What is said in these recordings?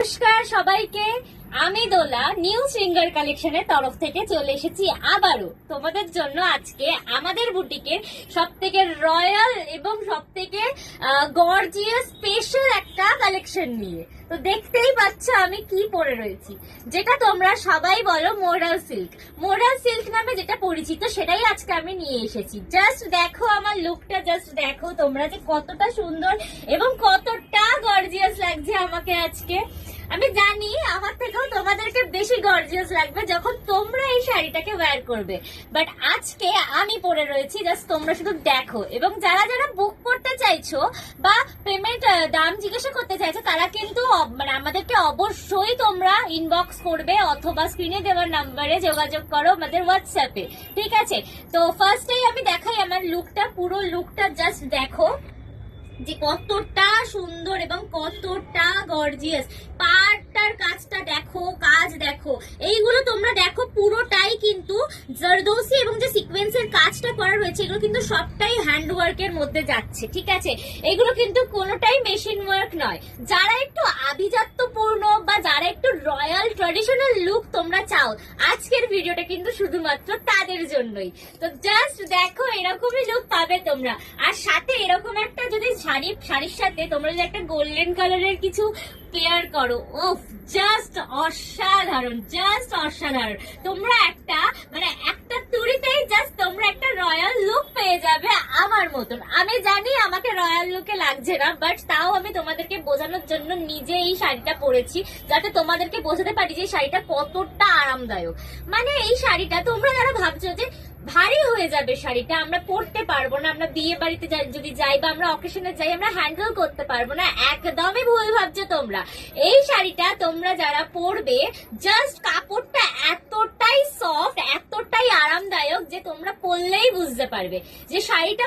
নমস্কার সবাইকে, আমি দোলা নিউ সিঙ্গার কালেকশনের তরফ থেকে চলে এসেছি আবারও তোমাদের জন্য আজকে আমাদের বুটিকের সবথেকে রয়্যাল এবং সবথেকে গর্জিয়াস স্পেশাল একটা কালেকশন নিয়ে। তো দেখতেই পাচ্ছ আমি কি পরে রয়েছি, যেটা তোমরা সবাই বলো মোরাল সিল্ক। মোরাল সিল্ক নামে যেটা পরিচিত সেটাই আজকে আমি নিয়ে এসেছি। জাস্ট দেখো আমার লুকটা, জাস্ট দেখো তোমরা যে কতটা সুন্দর এবং কতটা গর্জিয়াস লাগছে আমাকে আজকে। আমি জানি আমার থেকেও তোমাদেরকে বেশি গর্জিয়াস লাগবে যখন তোমরা এই শাড়িটাকে ওয়্যার করবে, বাট আজকে আমি পরে রয়েছি, জাস্ট তোমরা শুধু দেখো। এবং যারা যারা বুক করতে চাইছো বা পেমেন্ট দাম জিজ্ঞাসা করতে চাইছো তারা কিন্তু মানে আমাদেরকে অবশ্যই তোমরা ইনবক্স করবে অথবা স্ক্রিনে দেওয়ার নাম্বারে যোগাযোগ করো আমাদের হোয়াটসঅ্যাপে, ঠিক আছে? তো ফার্স্টেই আমি দেখাই আমার লুকটা, পুরো লুকটা জাস্ট দেখো যে কতটা সুন্দর এবং কতটা গর্জিয়াস। পাড়টার কাজটা দেখো, কাজ দেখো, এইগুলো তোমরা দেখো পুরোটাই কিন্তু জারদোসি এবং যে সিকোয়েন্সের কাজটা করা রয়েছে এগুলো কিন্তু সবটাই হ্যান্ড ওয়ার্কের মধ্যে যাচ্ছে, ঠিক আছে? এগুলো কিন্তু কোনোটাই মেশিন ওয়ার্ক নয়। যারা একটু আভিজাত্যপূর্ণ বা যারা একটু রয়্যাল ট্র্যাডিশনাল লুক তোমরা চাও, আজকের ভিডিওটা কিন্তু শুধুমাত্র তাদের জন্যই। তো জাস্ট দেখো এরকমই লুক পাবে তোমরা। আর সাথে এরকম একটা যদি শাড়ির সাথে তোমরা যদি একটা গোল্ডেন কালারের কিছু পেয়ার করো, ওফ, জাস্ট অসাধারণ, জাস্ট অসাধারণ। তোমরা একটা তুড়িতেই জাস্ট তোমরা একটা রয়্যাল লুক পেয়ে যাবে আমার মতন। আমি জানি আমাকে রয়্যাল লুকে লাগছে না, বাট তাও আমি তোমাদেরকে বোঝানোর জন্য নিজে এই শাড়িটা পরেছি, যাতে তোমাদেরকে বোঝাতে পারি যে শাড়িটা কতটা আরামদায়ক। মানে এই শাড়িটা তোমরা যারা ভাবছো যে ভারী হয়ে যাবে শাড়িটা, আমরা পরতে পারবো না, আমরা বিয়ে বাড়িতে যদি যাই বা আমরা অকেশনে যাই আমরা হ্যান্ডেল করতে পারবো না, একদমই ভুল ভাবছো তোমরা। এই শাড়িটা তোমরা যারা পরবে, জাস্ট কাপড়টা এতটাই সফট, এতটাই আরামদায়ক যে তোমরা পরলেই বুঝতে পারবে যে শাড়িটা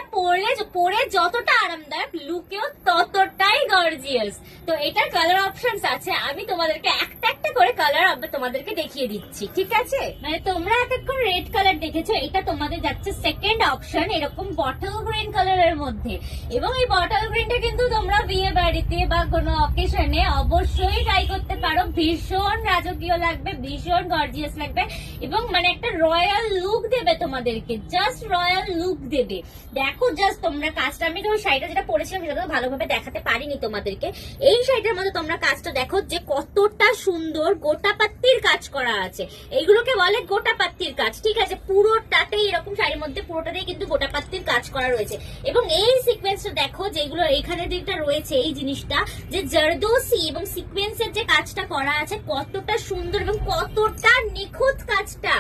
পরে যতটা আরামদায়ক লুকেও ততটাই গর্জিয়াস। তো এটার কালার অপশনস আছে, আমি তোমাদেরকে একটা একটা করে কালার তোমাদেরকে দেখিয়ে দিচ্ছি, ঠিক আছে? মানে তোমরা এতক্ষণ রেড কালার দেখেছো, এটা তোমাদের যাচ্ছে সেকেন্ড অপশন এরকম বটল গ্রিন কালারের মধ্যে। এবং এই বটল গ্রিনটা কিন্তু তোমরা বিয়ে বাড়িতে বা কোনো অকেশনে অবশ্যই ট্রাই করতে পারো। ভীষণ রাজকীয় লাগবে, ভীষণ গর্জিয়াস লাগবে এবং মানে একটা রয়্যাল লুক দেবে তোমাদেরকে, জাস্ট রয়্যাল লুক দেবে। দেখো জাস্ট তোমরা কাজটা, আমি তোমার শাড়িটা যেটা পরেছিলাম সেটা তো ভালোভাবে দেখাতে পারিনি তোমাদেরকে। এই শাড়িটার মধ্যে তোমরা কাজটা দেখো যে কতটা সুন্দর গোটাপাত্তির কাজ করা আছে। এইগুলোকে বলে গোটাপাত্তির কাজ, ঠিক আছে? পুরোটাতেই এরকম শাড়ির মধ্যে পুরোটাতেই কিন্তু গোটাপাত্তির কাজ করা রয়েছে। এবং এই সিকোয়েন্সটা দেখো যেগুলো এখানে যেটা রয়েছে, এই জিনিসটা যে জারদোসি এবং সিকোয়েন্সের যে কাজটা করা আছে কতটা সুন্দর এবং কতটা নিখুঁত কাজটা,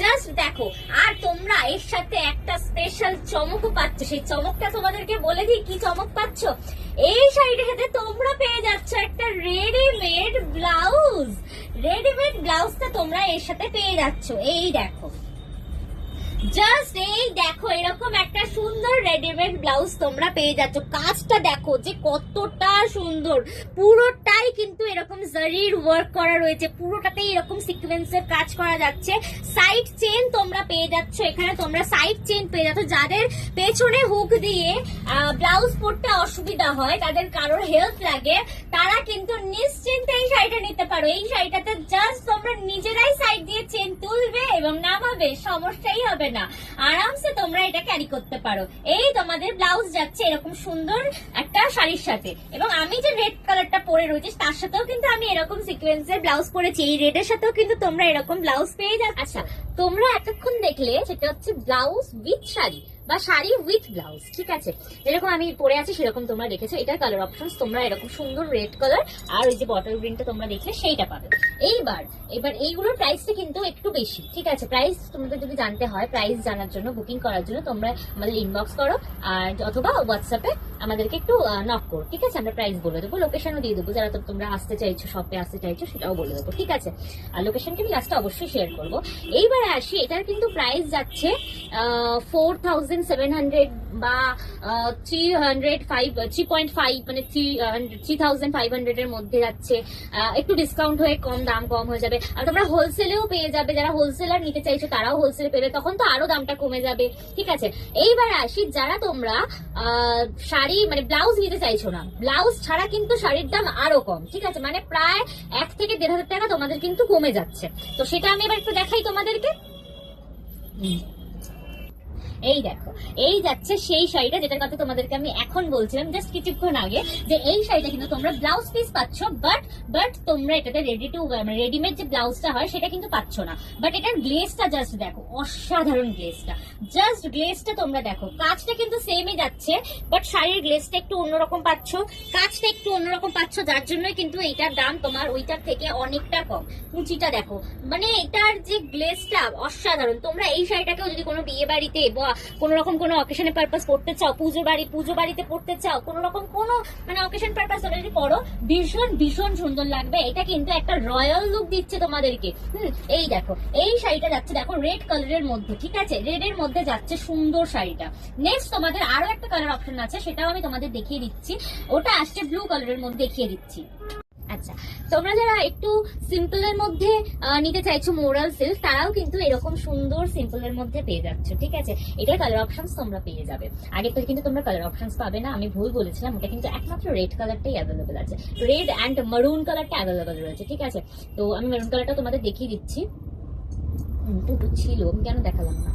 জাস্ট দেখো। আর তোমরা এর সাথে একটা স্পেশাল চমকও পাচ্ছ, সেই চমকটা তোমাদেরকে বলে দিই কি চমক পাচ্ছ। এই শাড়িটার সাথে তোমরা পেয়ে যাচ্ছ একটা রেডিমেড ব্লাউজ। রেডিমেড ব্লাউজটা তোমরা এর সাথে পেয়ে যাচ্ছ, এই দেখো, জাস্ট এই দেখো এরকম একটা সুন্দর রেডিমেড ব্লাউজ তোমরা পেয়ে যাচ্ছ। কাজটা দেখো যে কতটা সুন্দর, পুরোটাই কিন্তু এরকম জারির ওয়ার্ক করা রয়েছে, পুরোটাতেই এরকম সিকোয়েন্সের কাজ করা যাচ্ছে। সাইড চেন তোমরা পেয়ে যাচ্ছ, এখানে তোমরা সাইড চেন পেয়ে যাচ্ছ। যাদের পেছনে হুক দিয়ে ব্লাউজ পরতে অসুবিধা হয়, তাদের কারোর হেল্প লাগে, তারা কিন্তু নিশ্চিন্তে এই শাড়িটা নিতে পারো। এই শাড়িটাতে জাস্ট তোমরা নিজেরাই সাইড দিয়ে চেন তুলবে এবং নামাবে, সমস্যাই হবে না, আরামসে তোমরা এটা ক্যারি করতে পারো। এই তোমাদের ব্লাউজ যাচ্ছে এরকম সুন্দর একটা শাড়ির সাথে। এবং আমি যে রেড কালারটা পরে রয়েছি তার সাথেও কিন্তু আমি এরকম সিকোয়েন্সের ব্লাউজ পরেছি। এই রেডের সাথেও কিন্তু তোমরা এরকম ব্লাউজ পেয়ে যাচ্ছ। আচ্ছা, তোমরা এতক্ষণ দেখলে সেটা হচ্ছে ব্লাউজ উইথ শাড়ি বা শাড়ি উইথ ব্লাউজ, ঠিক আছে? যেরকম আমি পরে আছি সেরকম তোমরা দেখেছো। এটার কালার অপশনস তোমরা এরকম সুন্দর রেড কালার আর ওই যে বটল গ্রিনটা তোমরা দেখলে সেইটা পাবে। এবার এইগুলোর প্রাইসটা কিন্তু একটু বেশি, ঠিক আছে? প্রাইস তোমাদের যদি জানতে হয়, প্রাইস জানার জন্য, বুকিং করার জন্য তোমরা আমাদের ইনবক্স করো আর অথবা হোয়াটসঅ্যাপে আমাদেরকে একটু নক করো, ঠিক আছে? আমরা প্রাইস বলে দেবো, লোকেশনও দিয়ে দেবো, যারা তোমরা আসতে চাইছো, শপে আসতে চাইছো সেটাও বলে দেবো, ঠিক আছে? আর লোকেশনটা আমি লাস্টে অবশ্যই শেয়ার করবো। এইবারে আসি, এটার কিন্তু প্রাইস যাচ্ছে 4000 3700 বা 3.5 মানে 3500 এর মধ্যে যাচ্ছে। একটু ডিসকাউন্ট হয়ে দাম কম হয়ে যাবে। আর তোমরা হোলসেলেও পেয়ে যাবে, যারা হোলসেলার নিতে চাইছো তারাও হোলসেলে পেলে, তখন তো আরো দামটা কমে যাবে। ঠিক আছে, এইবার আসি যারা তোমরা শাড়ি মানে ব্লাউজ নিতে চাইছো না, ব্লাউজ ছাড়া কিন্তু শাড়ির দাম আরো কম। ঠিক আছে, মানে প্রায় 1 থেকে 1,500 টাকা তোমাদের কিন্তু কমে যাচ্ছে। তো সেটা আমি এবার একটু দেখাই তোমাদেরকে। এই দেখো, এই যাচ্ছে সেই শাড়িটা যেটার কথা তোমাদেরকে আমি এখন বলছিলাম জাস্ট কিছুক্ষণ আগে, যে এই শাড়িটা কিন্তু তোমরা ব্লাউজ পিস পাচ্ছ, বাট তোমরা এটাতে রেডিমেড যে ব্লাউজটা হয় সেটা কিন্তু পাচ্ছ না। বাট এটার গ্লেজটা জাস্ট দেখো, অসাধারণ গ্লেজটা, জাস্ট গ্লেজটা তোমরা দেখো। কাজটা কিন্তু সেমই যাচ্ছে, বাট শাড়ির গ্লেজটা একটু অন্যরকম পাচ্ছ, কাজটা একটু অন্যরকম পাচ্ছ, যার জন্যই কিন্তু এইটার দাম তোমার ওইটার থেকে অনেকটা কম। কুচিটা দেখো, মানে এটার যে গ্লেজটা অসাধারণ। তোমরা এই শাড়িটাকেও যদি কোনো বিয়ে বাড়িতে বা কোন রকম কোনো অকেশনে পারপাস পড়তে চাও, পুজো বাড়িতে পড়তে চাও, কোন রকম কোনো মানে অকেশন পারপাস যদি পড়ো, ভীষণ ভীষণ সুন্দর লাগবে। এটা কিন্তু একটা রয়্যাল লুক দিচ্ছে তোমাদেরকে। এই দেখো, এই শাড়িটা যাচ্ছে দেখো রেড কালারের মধ্যে। ঠিক আছে, রেড এর মধ্যে যাচ্ছে সুন্দর শাড়িটা। নেক্সট তোমাদের আরো একটা কালার অপশন আছে, সেটাও আমি তোমাদের দেখিয়ে দিচ্ছি। ওটা আসছে ব্লু কালারের মধ্যে, দেখিয়ে দিচ্ছি। আচ্ছা, তোমরা যারা একটু সিম্পলের মধ্যে নিতে চাইছো মোরাল সিল্ক, তারাও কিন্তু এরকম সুন্দর সিম্পলের মধ্যে পেয়ে যাচ্ছ। ঠিক আছে, এটার কালার অপশনস তোমরা পেয়ে যাবে। আগে তো কিন্তু তোমরা কালার অপশনস পাবে না, আমি ভুল বলেছিলাম। ওটা কিন্তু একমাত্র রেড কালারটাই অ্যাভেলেবেল আছে, রেড অ্যান্ড মারুন কালারটা অ্যাভেলেবেল রয়েছে। ঠিক আছে, তো আমি মারুন কালারটা তোমাদের দেখিয়ে দিচ্ছি। ছিল, আমি কেন দেখালাম না।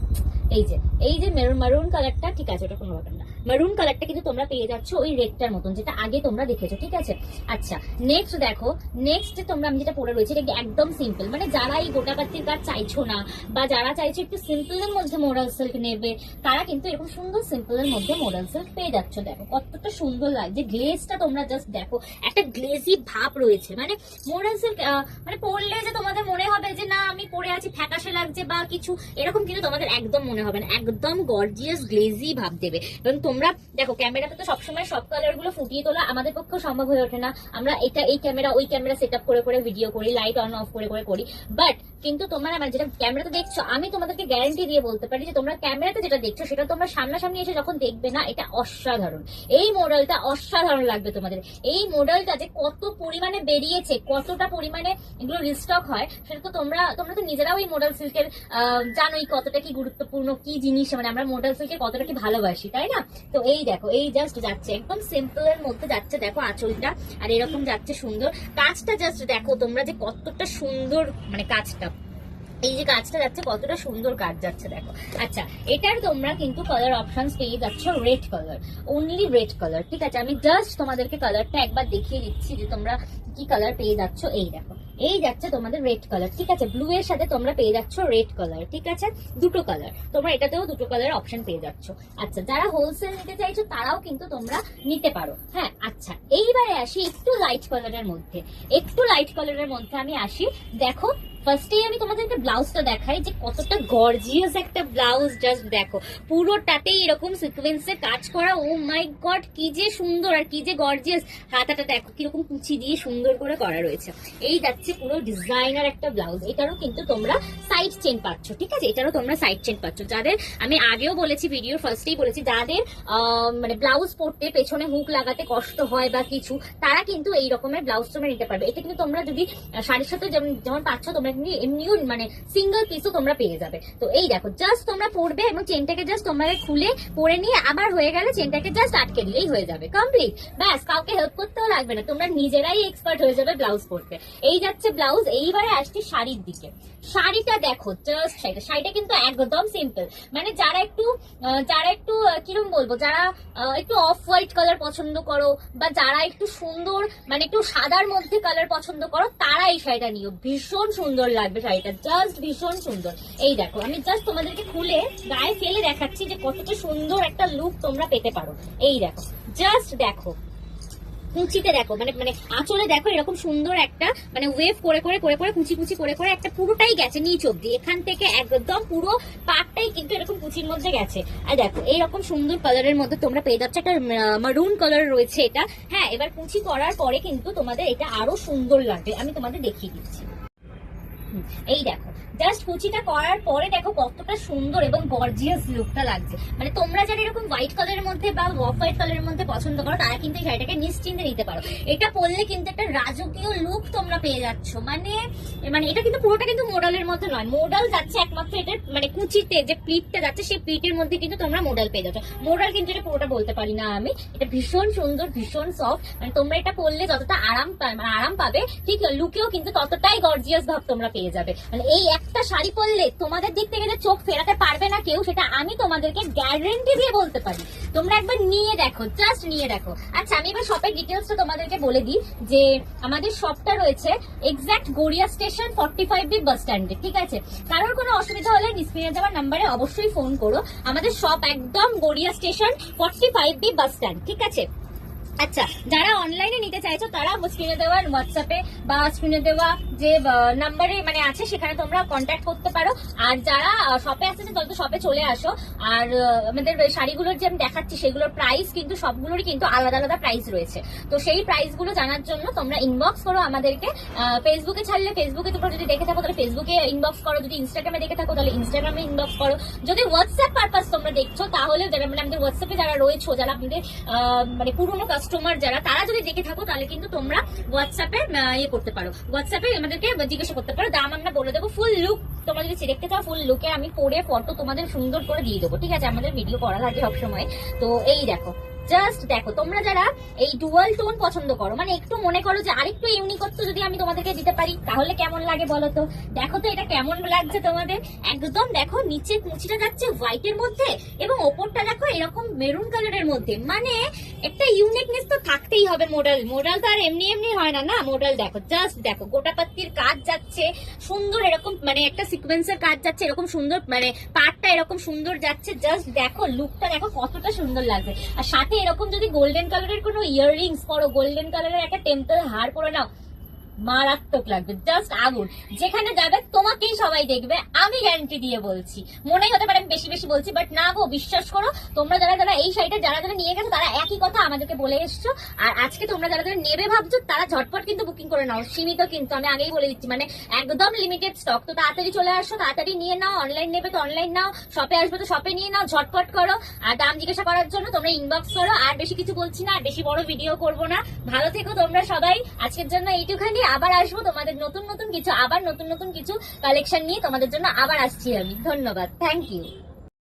এই যে মারুন কালারটা, ঠিক আছে, ওটা কোনো ব্যাপার না। মারুন কালারটা কিন্তু তোমরা পেয়ে যাচ্ছ ওই রেডটার মতন, যেটা আগে তোমরা দেখেছো। ঠিক আছে, আচ্ছা নেক্সট দেখো, নেক্সট তোমরা আমি যেটা পরে রয়েছে এটা একদম সিম্পল, মানে যারা এই গোটাপাতির কাজ চাইছো না, বা যারা চাইছো একটু সিম্পলের মধ্যে মোরাল সিল্ক নেবে, তারা কিন্তু এরকম সুন্দর সিম্পলের মধ্যে মোরাল সিল্ক পেয়ে যাচ্ছ। দেখো কতটা সুন্দর লাগছে, গ্লেজটা তোমরা জাস্ট দেখো, একটা গ্লেজি ভাব রয়েছে। মানে মোরাল সিল্ক মানে পরলে যে তোমাদের মনে হবে যে না আমি পরে আছি ফ্যাকাশে লাগছে বা কিছু, এরকম কিন্তু তোমাদের একদম মনে হবে না। একদম গর্জিয়াস গ্লেজি ভাব দেবে। এবং তোমরা দেখো, ক্যামেরাতে তো সবসময় সব কালার গুলো ফুটিয়ে তোলা আমাদের পক্ষে সম্ভব হয়ে ওঠে না। আমরা এই ক্যামেরা ওই ক্যামেরা সেট আপ করে ভিডিও করি, লাইট অন অফ করে করি। বাট কিন্তু তোমরা আমার যেটা ক্যামেরাতে দেখছো, আমি তোমাদেরকে গ্যারান্টি দিয়ে বলতে পারি যে তোমরা ক্যামেরাতে যেটা দেখছো সেটা তোমরা সামনাসামনি এসে যখন দেখবে না, এটা অসাধারণ। এই মডেলটা অসাধারণ লাগবে তোমাদের। এই মডেলটা যে কত পরিমাণে বেরিয়েছে, কতটা পরিমাণে এগুলো রিস্টক হয়, সেটা তো তোমরা তো নিজেরাও এই মডেল সিল্কের জানোই কতটা কি গুরুত্বপূর্ণ কি জিনিস, মানে আমরা মডেল সিল্কের কতটা কি ভালোবাসি, তাই না? তো এই দেখো, এই জাস্ট যাচ্ছে একদম সিম্পল এর মধ্যে যাচ্ছে। দেখো আঁচলটা আর এরকম যাচ্ছে সুন্দর, কাজটা জাস্ট দেখো তোমরা যে কতটা সুন্দর, মানে কাজটা, এই যে কাজটা যাচ্ছে কতটা সুন্দর কাজ যাচ্ছে দেখো। আচ্ছা, এটার তোমরা কিন্তু কালার অপশনস পেয়ে যাচ্ছ red colour, only red colour. ঠিক আছে, আমি জাস্ট তোমাদেরকে কালারটা একবার দেখিয়ে দিচ্ছি যে তোমরা কি কালার পেয়ে যাচ্ছ। এই দেখো, এই যাচ্ছে তোমাদের রেড কালার। ঠিক আছে, ব্লু এর সাথে তোমরা পেয়ে যাচ্ছ রেড কালার। ঠিক আছে, দুটো কালার, তোমরা এটাতেও দুটো কালার অপশন পেয়ে যাচ্ছ। আচ্ছা, যারা হোলসেল নিতে চাইছো তারাও কিন্তু তোমরা নিতে পারো। হ্যাঁ, আচ্ছা এইবারে আসি একটু লাইট কালারের মধ্যে, আমি আসি। দেখো ফার্স্টেই আমি তোমাদেরকে ব্লাউজটা দেখাই যে কতটা গর্জিয়াস একটা ব্লাউজ। জাস্ট দেখো, পুরোটাতেই এরকম সিকোয়েন্সে কাজ করা। ও মাই গড, কি যে সুন্দর আর কি যে গর্জিয়াস। হাতাটা দেখো কিরকম কুচি দিয়ে সুন্দর করে করা রয়েছে। এই যাচ্ছে পুরো ডিজাইনার একটা ব্লাউজ। এটারও কিন্তু তোমরা সাইড চেন পাচ্ছ। ঠিক আছে, এটারও তোমরা সাইড চেন পাচ্ছ। যাদের আমি আগেও বলেছি, ভিডিওর ফার্স্টেই বলেছি, যাদের মানে ব্লাউজ পরতে পেছনে হুক লাগাতে কষ্ট হয় বা কিছু, তারা কিন্তু এই রকমের ব্লাউজ তোমরা নিতে পারবে। এটা কিন্তু তোমরা যদি শাড়ির সাথে যেমন পাচ্ছ, তোমরা এমনিও মানে সিঙ্গেল পিসও তোমরা পেয়ে যাবে। তো এই দেখো, জাস্ট তোমরা পরবে এবং চেনটাকে জাস্ট তোমরা খুলে পরে নিয়ে আবার হয়ে গেলে চেনটাকে জাস্ট আটকে দিলেই হয়ে যাবে, কমপ্লিট। ব্যাস, কাউকে হেল্প করতেও লাগবে না, তোমরা নিজেরাই এক্সপার্ট হয়ে যাবে ব্লাউজ পরতে। এই যাচ্ছে ব্লাউজ। এইবারে আসছি শাড়ির দিকে। শাড়িটা দেখো, জাস্ট শাড়িটা কিন্তু একদম সিম্পল, মানে যারা একটু কিরকম বলবো, যারা একটু অফ হোয়াইট কালার পছন্দ করো, বা যারা একটু সুন্দর মানে একটু সাদার মধ্যে কালার পছন্দ করো, তারা এই শাড়িটা নিও। ভীষণ সুন্দর লাগবে শাড়িটা, জাস্ট ভীষণ সুন্দর। এই দেখো, আমি জাস্ট তোমাদেরকে খুলে গায়ে ফেলে দেখাচ্ছি যে কতটা সুন্দর একটা লুক তোমরা পেতে পারো। এই দেখো, জাস্ট দেখো, কুচিতে দেখো, মানে আঁচলে দেখো এরকম সুন্দর একটা মানে ওয়েভ করে কুচি করে একটা পুরোটাই গেছে নিচ অব্দি। এখান থেকে একদম পুরো পাটটাই কিন্তু এরকম কুচির মধ্যে গেছে। আর দেখো এইরকম সুন্দর কালারের মধ্যে তোমরা পেয়ে যাচ্ছ। একটা মারুন কালার রয়েছে এটা। হ্যাঁ, এবার কুচি করার পরে কিন্তু তোমাদের এটা আরো সুন্দর লাগবে। আমি তোমাদের দেখিয়ে দিচ্ছি। এই দেখো, জাস্ট কুচিটা করার পরে দেখো কতটা সুন্দর এবং গর্জিয়াস লুকটা লাগছে। মানে তোমরা যারা এরকম হোয়াইট কালারের মধ্যে বা অফ হোয়াইট কালারের মধ্যে পছন্দ করো তারা কিন্তু এই শাড়িটাকে নিশ্চিন্তে নিতে পারো। এটা পরলে কিন্তু একটা রাজকীয় লুক তোমরা পেয়ে যাচ্ছ। মানে মানে এটা কিন্তু পুরোটা কিন্তু মোডালের মধ্যে নয়, মোডাল যাচ্ছে একমাত্র এটার মানে কুচিতে যে প্লিটটা যাচ্ছে সেই প্লিটের মধ্যে কিন্তু তোমরা মোডাল পেয়ে যাচ্ছ। মোডাল কিন্তু এটা পুরোটা বলতে পারি না আমি। এটা ভীষণ সুন্দর, ভীষণ সফট। মানে তোমরা এটা পরলে যতটা আরাম পাবে, ঠিক লুকেও কিন্তু ততটাই গর্জিয়াস ভাব তোমরা পেয়ে যাবে। মানে এই একটা শাড়ি পরলে তোমাদের দিক থেকে যে চোখ ফেরাতে পারবে না কেউ, সেটা আমি তোমাদেরকে গ্যারান্টি দিয়ে বলতে পারি। তোমরা একবার নিয়ে দেখো, জাস্ট নিয়ে দেখো। আচ্ছা, আমি এবার শপের ডিটেলসটা তোমাদেরকে বলে দিই যে আমাদের শপটা রয়েছে এক্সাক্ট গড়িয়া স্টেশন 45B বাস স্ট্যান্ডে, ঠিক আছে? কারোর কোনো অসুবিধা হলে স্ক্রিনে দেওয়া নাম্বারে অবশ্যই ফোন করো। আমাদের শপ একদম Garia station 45B bus stand, ঠিক আছে? আচ্ছা, যারা অনলাইনে নিতে চাইছো তারা স্ক্রিনে দেওয়া হোয়াটসঅ্যাপে বা স্ক্রিনে দেওয়া যে নাম্বারে মানে আছে সেখানে তোমরা কন্ট্যাক্ট করতে পারো। আর যারা শপে আসছে তারা তো শপে চলে আসো। আর আমাদের শাড়িগুলোর যে আমি দেখাচ্ছি সেগুলোর প্রাইস কিন্তু সবগুলোরই কিন্তু আলাদা আলাদা প্রাইস রয়েছে। তো সেই প্রাইসগুলো জানার জন্য তোমরা ইনবক্স করো আমাদেরকে। ফেসবুকে ছাড়লে ফেসবুকে তোমরা যদি দেখে থাকো তাহলে ফেসবুকে ইনবক্স করো, যদি ইনস্টাগ্রামে দেখে থাকো তাহলে ইনস্টাগ্রামে ইনবক্স করো। যদি হোয়াটসঅ্যাপ পারপাস তোমরা দেখছো তাহলে যারা মানে আমাদের হোয়াটসঅ্যাপে যারা রয়েছো, যারা আপনাদের মানে পুরোনো কাস্টমার যারা, তারা যদি দেখে থাকো তাহলে কিন্তু তোমরা হোয়াটসঅ্যাপে ইয়ে করতে পারো, হোয়াটসঅ্যাপে আমাদেরকে জিজ্ঞাসা করতে পারো। দাম আমরা বলে দেবো। ফুল লুক তোমরা যদি দেখতে চাও, ফুল লুকে আমি পরে ফটো তোমাদের সুন্দর করে দিয়ে দেবো, ঠিক আছে? আমাদের ভিডিও করা থাকে সবসময়। তো এই দেখো, জাস্ট দেখো, তোমরা যারা এই ডুয়াল টোন পছন্দ করো, মানে একটু মনে করো যে আরেকটু ইউনিকত্ব যদি আমি তোমাদেরকে দিতে পারি তাহলে কেমন লাগে বলো তো? দেখো তো এটা কেমন লাগছে তোমাদের। একদম দেখো, নিচে কুচিটা যাচ্ছে হোয়াইটের মধ্যে এবং ওপরটা দেখো এরকম মেরুন কালারের মধ্যে। মানে একটা ইউনিকনেস তো থাকতেই হবে। মোডাল তো আর এমনি এমনি হয় না, না? মোডাল দেখো, জাস্ট দেখো, গোটা পাত্তির কাজ যাচ্ছে সুন্দর, এরকম মানে একটা সিকোয়েন্সের কাজ যাচ্ছে এরকম সুন্দর, মানে পাটটা এরকম সুন্দর যাচ্ছে। জাস্ট দেখো লুকটা দেখো কতটা সুন্দর লাগছে। আর সাথে এরকম যদি গোল্ডেন কালারের কোনো ইয়াররিংস পরো, গোল্ডেন কালারের একটা টেম্পল হার পরে নাও, মারাত্মক লাগবে, জাস্ট আগুন। যেখানে যাবে তোমাকেই সবাই দেখবে, আমি গ্যারান্টি দিয়ে বলছি। মনেই হতে পারে আমি বেশি বেশি বলছি, বাট না গো, বিশ্বাস করো। তোমরা যারা যারা এই শাড়িটা যারা যারা নিয়ে গেছো তারা একই কথা আমাদেরকে বলে এসছো। আর আজকে তোমরা যারা যারা নেবে ভাবছো তারা ঝটপট কিন্তু বুকিং করে নাও। সীমিত কিন্তু, আমি আগেই বলে দিচ্ছি, মানে একদম লিমিটেড স্টক। তো তাড়াতাড়ি চলে আসো, তাড়াতাড়ি নিয়ে নাও। অনলাইন নেবে তো অনলাইন নাও, শপে আসবে তো শপে নিয়ে নাও, ঝটপট করো। আর দাম জিজ্ঞাসা করার জন্য তোমরা ইনবক্স করো। আর বেশি কিছু বলছি না, আর বেশি বড় ভিডিও করবো না। ভালো থেকো তোমরা সবাই। আজকের জন্য এইটুখানি। আবার আসবো তোমাদের নতুন নতুন কিছু, আবার নতুন নতুন কিছু কালেকশন নিয়ে তোমাদের জন্য আবার আসছি আমি। ধন্যবাদ, থ্যাংক ইউ।